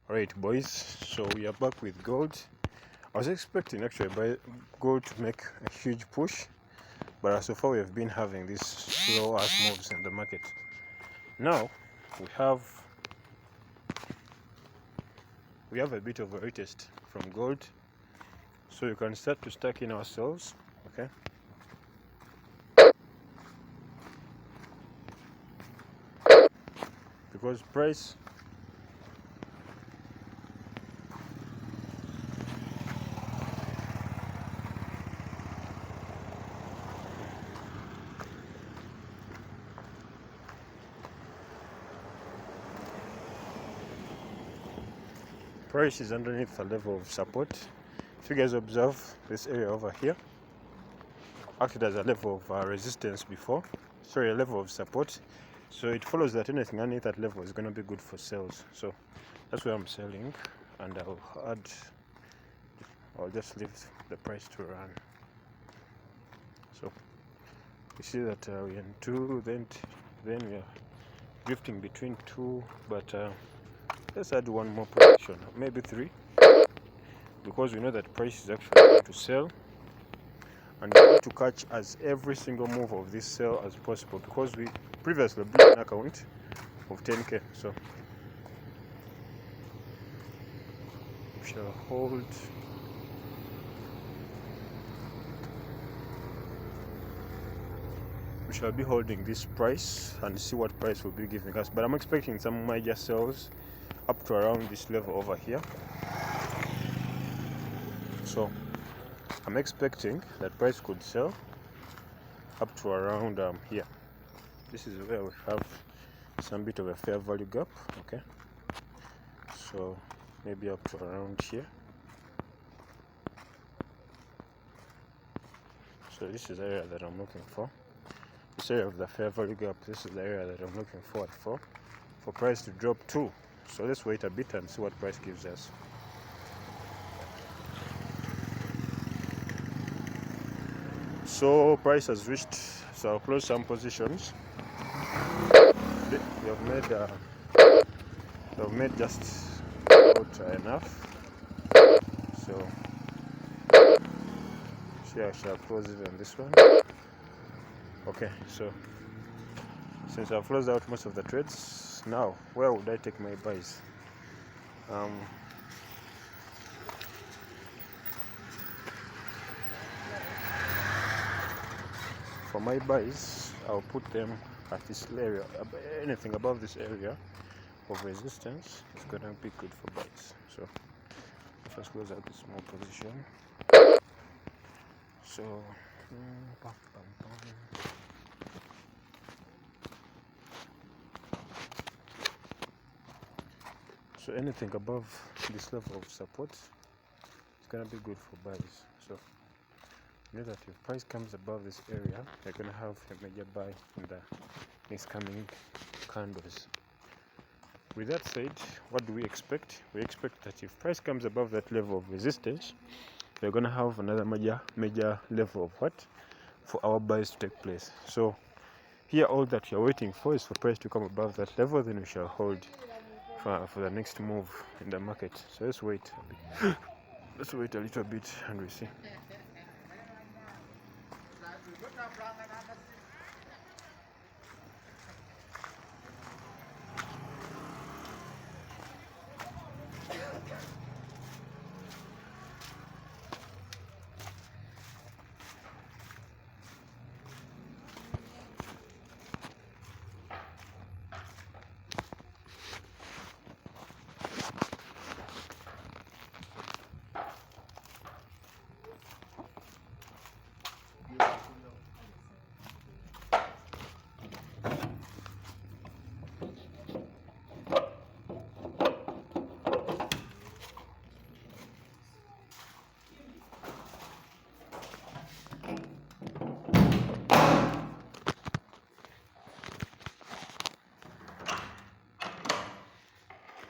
Alright boys, so we are back with gold. I was expecting actually by gold to make a huge push, but so far we have been having these slow ass moves in the market. Now we have a bit of a retest from gold, so you can start to stack in ourselves, okay? Because price is underneath the level of support. If you guys observe this area over here, acted as a level of resistance before, sorry, a level of support. So it follows that anything underneath that level is going to be good for sales. So that's where I'm selling, and I'll just leave the price to run. So you see that we're in 2, then we are drifting between 2, but let's add one more position, maybe 3, because we know that price is actually going to sell, and we want to catch as every single move of this sell as possible, because we previously built an account of 10k. So we shall hold. We shall be holding this price and see what price will be giving us, but I'm expecting some major sales up to around this level over here. So I'm expecting that price could sell up to around here. This is where we have some bit of a fair value gap, okay? So maybe up to around here. So this is the area that I'm looking for. This area of the fair value gap, this is the area that I'm looking forward for price to drop to. So let's wait a bit and see what price gives us. So price has reached, so I'll close some positions. We have made just about enough. So I shall close it on this one. Okay, so since I've closed out most of the trades, now where would I take my buys? For my buys, I'll put them at this area. Anything above this area of resistance is going to be good for buys. So first close out this small position. So anything above this level of support is going to be good for buys. So you know that if price comes above this area, you're going to have a major buy in the next coming candles. With that said, what do we expect? We expect that if price comes above that level of resistance, we're going to have another major level of what? For our buys to take place. So here all that you're waiting for is for price to come above that level, then we shall hold for the next move in the market. So let's wait a bit. Let's wait a little bit and we see.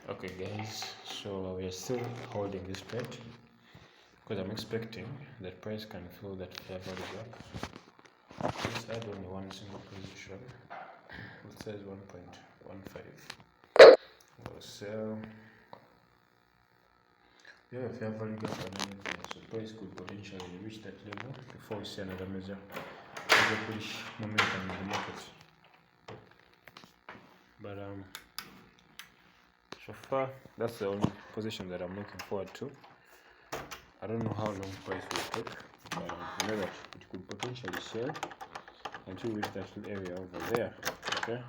Okay guys, so we are still holding this trade because I'm expecting that price can fill that fair value gap. Let's add only one single position. It says 1.15. We'll sell Yeah, if you have value gap underneath there, so price could potentially reach that level before we see another major bullish momentum in the market. But so far that's the only position that I'm looking forward to. I don't know how long price will take, but I know that it could potentially sell until we reach that little area over there. Okay.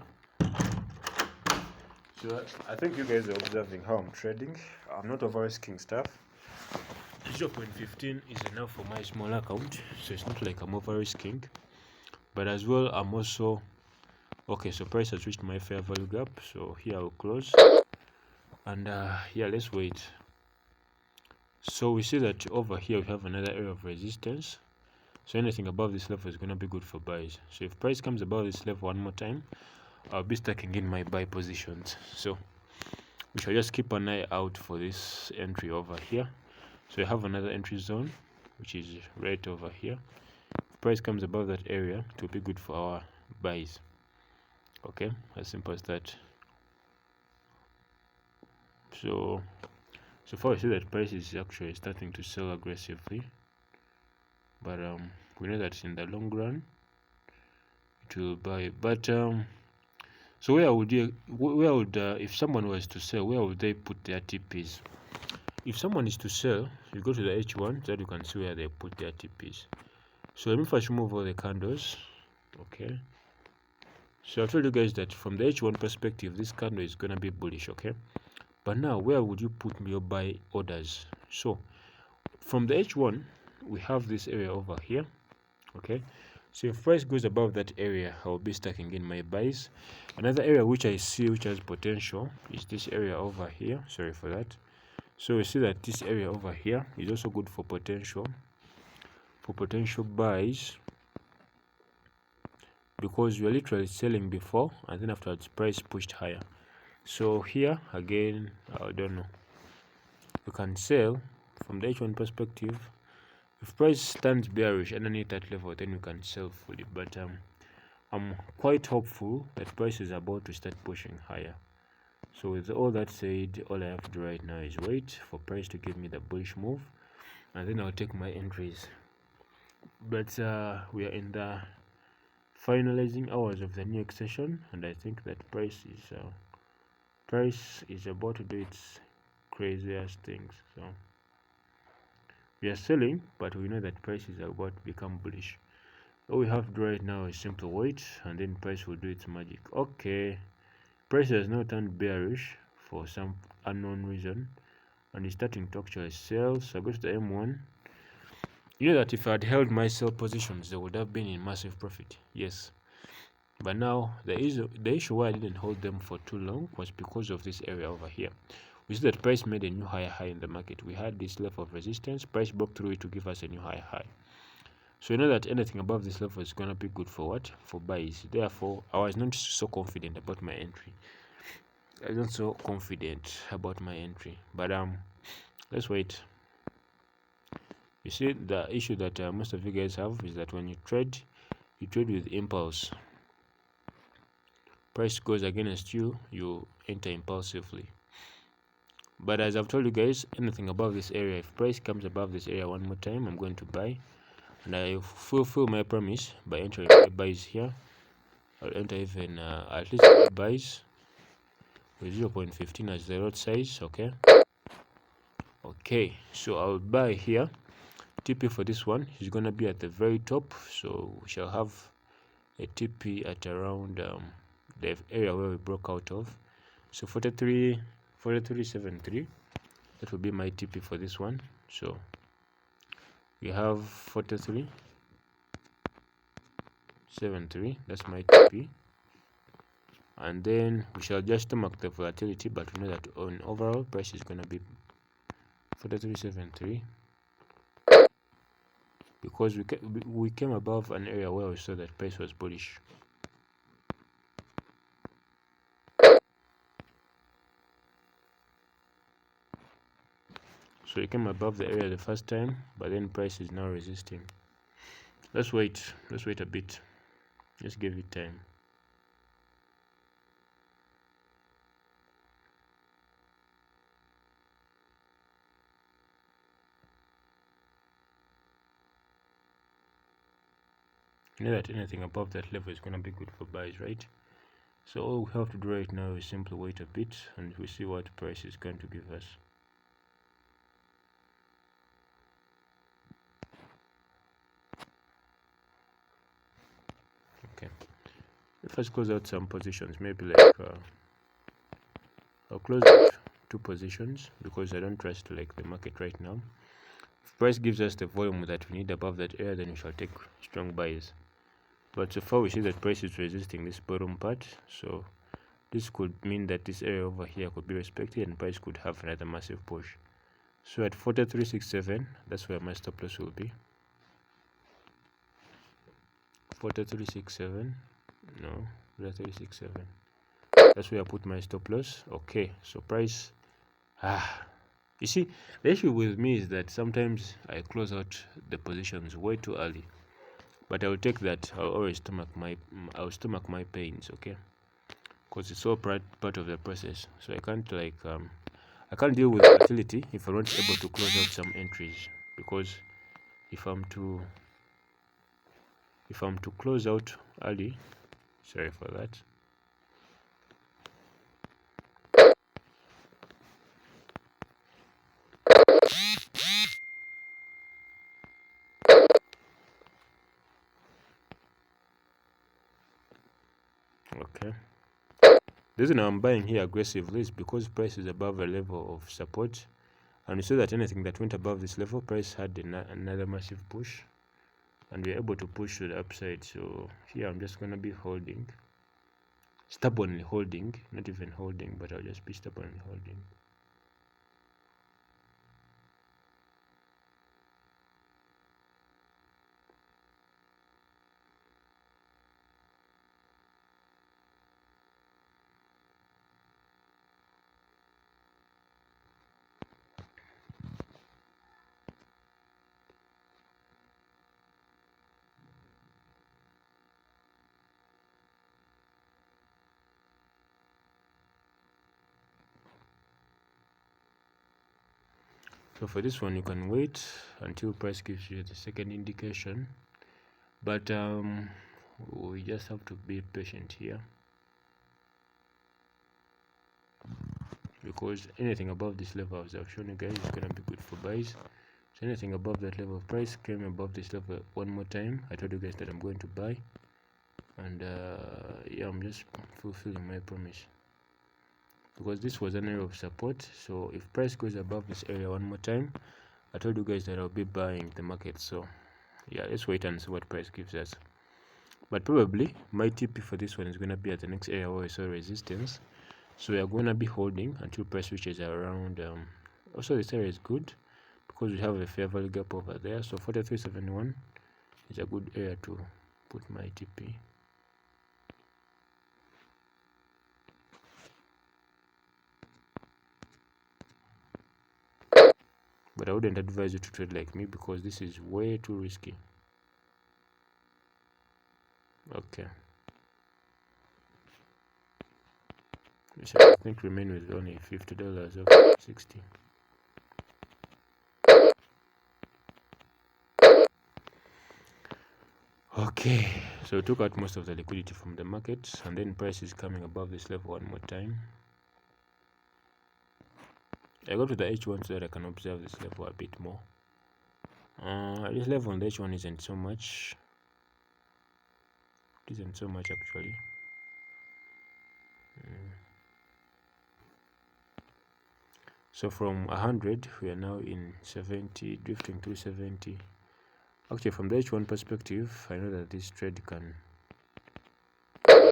So I think you guys are observing how I'm trading. I'm not over risking stuff. 0.15 is enough for my small account, so it's not like I'm over risking. But as well, I'm also okay. So price has reached my fair value gap, so here I'll close. And yeah, let's wait. So we see that over here we have another area of resistance. So anything above this level is going to be good for buys. So if price comes above this level one more time, I'll be stacking in my buy positions. So we shall just keep an eye out for this entry over here. So we have another entry zone, which is right over here. If price comes above that area, it will be good for our buys. Okay, as simple as that. So far we see that price is actually starting to sell aggressively, but we know that in the long run it will buy. But so where would if someone was to sell, where would they put their TPs? If someone is to sell, you go to the H1 so that you can see where they put their TPs. So let me first remove all the candles. Okay, so I told you guys that from the H1 perspective, this candle is gonna be bullish. Okay, but now where would you put your buy orders? So from the H1 we have this area over here. Okay, so if price goes above that area, I'll be stacking in my buys. Another area which I see which has potential is this area over here. Sorry for that. So we see that this area over here is also good for potential buys, because we are literally selling before and then afterwards price pushed higher. So here again, I don't know, you can sell from the H1 perspective. If price stands bearish underneath that level, then you can sell fully. But I'm quite hopeful that price is about to start pushing higher. So with all that said, all I have to do right now is wait for price to give me the bullish move, and then I'll take my entries. But we are in the finalizing hours of the new session, and I think that price is about to do its craziest things. So we are selling, but we know that price is about to become bullish. All we have to do right now is simply wait, and then price will do its magic. Okay, price has now turned bearish for some unknown reason, and it's starting to actually sell. So I go to the M1. You know that if I had held my sell positions, they would have been in massive profit. Yes, but now the issue why I didn't hold them for too long was because of this area over here. We see that price made a new higher high in the market. We had this level of resistance. Price broke through it to give us a new higher high. So you know that anything above this level is gonna be good for what? For buys. Therefore, I was not so confident about my entry. I wasn't so confident about my entry. But let's wait. You see, the issue that most of you guys have is that when you trade with impulse. Price goes against you, you enter impulsively. But as I've told you guys, anything above this area, if price comes above this area one more time, I'm going to buy, and I fulfill my promise by entering my buys here. I'll enter even at least 3 buys with 0.15 as the lot size. Okay, so I'll buy here. TP for this one is going to be at the very top, so we shall have a TP at around the area where we broke out of. So 43.73, that will be my TP for this one. So we have 43.73, that's my TP, and then we shall just mark the volatility, but we know that on overall price is going to be 43.73 because we came above an area where we saw that price was bullish. So it came above the area the first time, but then price is now resisting. Let's wait a bit. Let's give it time. You know that anything above that level is going to be good for buys, right? So all we have to do right now is simply wait a bit and we see what price is going to give us. Okay, if I close out some positions, maybe like I'll close out 2 positions because I don't trust like the market right now. If price gives us the volume that we need above that area, then we shall take strong buys. But so far we see that price is resisting this bottom part, so this could mean that this area over here could be respected and price could have another massive push. So at 43.67, that's where my stop loss will be. 43.67, no, 43.67. That's where I put my stop loss. Okay, so price, you see, the issue with me is that sometimes I close out the positions way too early. But I will take that. I'll stomach my pains, okay? Because it's all part of the process. So I can't like I can't deal with volatility if I'm not able to close out some entries, because if I'm to close out early, sorry for that. Okay. The reason I'm buying here aggressively is because price is above a level of support, and you see that anything that went above this level, price had another massive push, and we're able to push to the upside. So here I'm just gonna be holding, stubbornly holding, not even holding, but I'll just be stubbornly holding. So for this one, you can wait until price gives you the second indication, but we just have to be patient here, because anything above this level, as I've shown you guys, is gonna be good for buys. So anything above that level of price came above this level one more time, I told you guys that I'm going to buy, and yeah, I'm just fulfilling my promise, because this was an area of support. So if price goes above this area one more time, I told you guys that I'll be buying the market. So yeah, let's wait and see what price gives us. But probably my TP for this one is going to be at the next area where we saw resistance. So we are going to be holding until price reaches around also this area is good because we have a fair value gap over there. So 43.71 is a good area to put my TP. But I wouldn't advise you to trade like me because this is way too risky. Okay. I think remain with only $50 of 60. Okay, so we took out most of the liquidity from the market, and then price is coming above this level one more time. I go to the H1 so that I can observe this level a bit more. This level on the H1 isn't so much. It isn't so much actually. So from 100, we are now in 70, drifting to 70. Actually, from the H1 perspective, I know that this trade can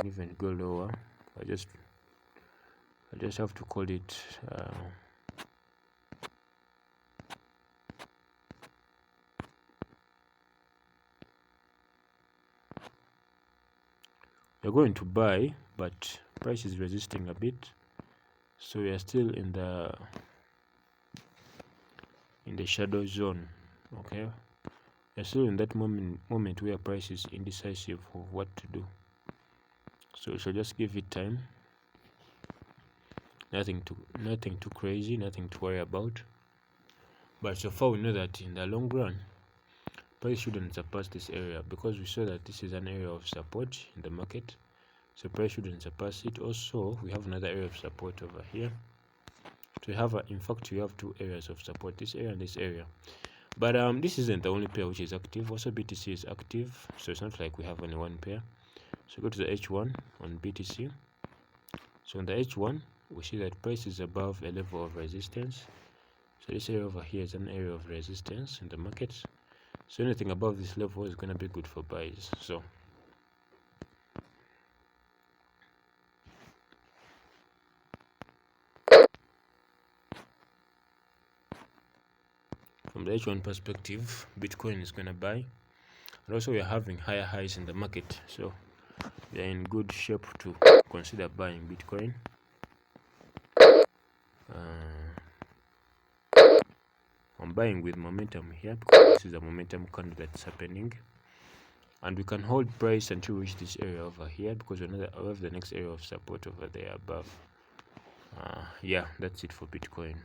even go lower. I just have to call it. We're going to buy, but price is resisting a bit, so we are still in the shadow zone. Okay, we're still in that moment where price is indecisive of what to do, so we shall just give it time. Nothing too crazy, nothing to worry about, but so far we know that in the long run price shouldn't surpass this area, because we saw that this is an area of support in the market, so price shouldn't surpass it. Also, we have another area of support over here. So we have in fact we have two areas of support, this area and this area. But this isn't the only pair which is active. Also BTC is active, so it's not like we have only one pair. So go to the H1 on BTC. So on the H1 we see that price is above a level of resistance. So this area over here is an area of resistance in the market, so anything above this level is going to be good for buys. So from the H1 perspective, Bitcoin is going to buy, and also we are having higher highs in the market, so we are in good shape to consider buying Bitcoin. I'm buying with momentum here because this is a momentum candle that's happening, and we can hold price until we reach this area over here, because we have the next area of support over there above. Yeah, that's it for Bitcoin.